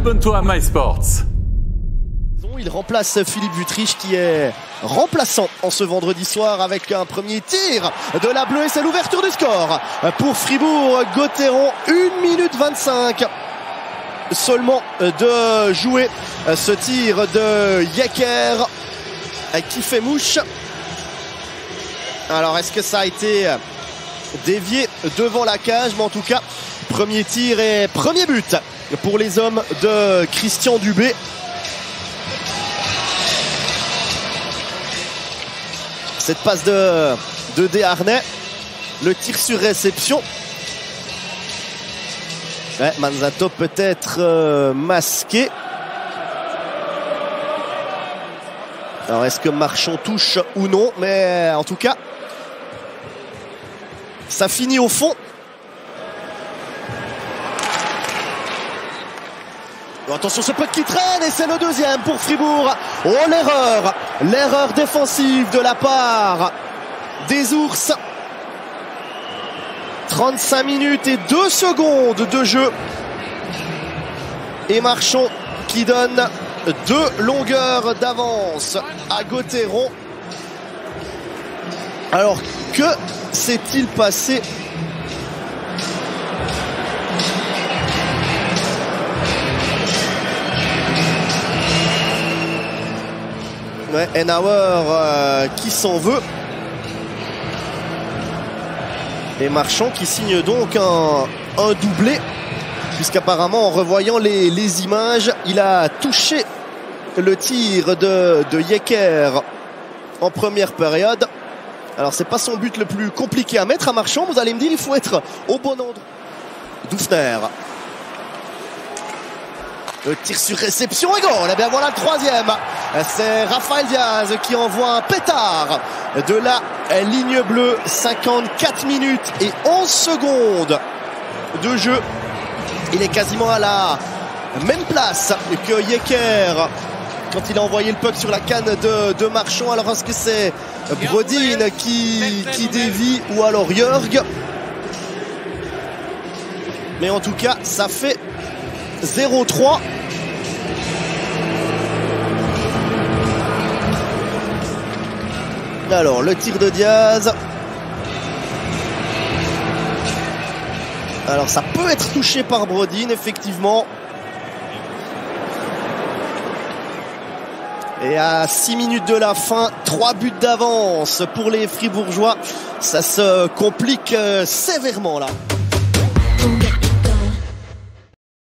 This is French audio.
abonne-toi à MySports. Il remplace Philippe Vutriche qui est remplaçant en ce vendredi soir avec un premier tir de la bleue et c'est l'ouverture du score pour Fribourg-Gotteron. 1 minute 25 seulement de jouer ce tir de Yecker qui fait mouche. Alors est-ce que ça a été dévié devant la cage? Mais en tout cas, premier tir et premier but pour les hommes de Christian Dubé. Cette passe de Desharnais, le tir sur réception. Ouais, Manzato peut-être masqué. Alors est-ce que Marchand touche ou non? Mais en tout cas, ça finit au fond. Attention ce puck qui traîne et c'est le deuxième pour Fribourg. Oh l'erreur défensive de la part des Ours. 35 minutes et 2 secondes de jeu. Et Marchand qui donne 2 longueurs d'avance à Gotteron. Alors que s'est-il passé ? Ouais, Henauer qui s'en veut. Et Marchand qui signe donc un doublé. Puisqu'apparemment en revoyant les images, il a touché le tir de Yecker en première période. Alors c'est pas son but le plus compliqué à mettre à Marchand. Vous allez me dire, il faut être au bon endroit. Dufner. Le tir sur réception et goal. Et bien voilà le troisième. C'est Raphaël Diaz qui envoie un pétard de la ligne bleue. 54 minutes et 11 secondes de jeu. Il est quasiment à la même place que Yecker quand il a envoyé le puck sur la canne de Marchand. Alors est-ce que c'est Brodin qui dévie ou alors Jörg? Mais en tout cas, ça fait 0-3. Alors, le tir de Diaz. Alors, ça peut être touché par Brodin, effectivement. Et à 6 minutes de la fin, 3 buts d'avance pour les Fribourgeois. Ça se complique sévèrement, là.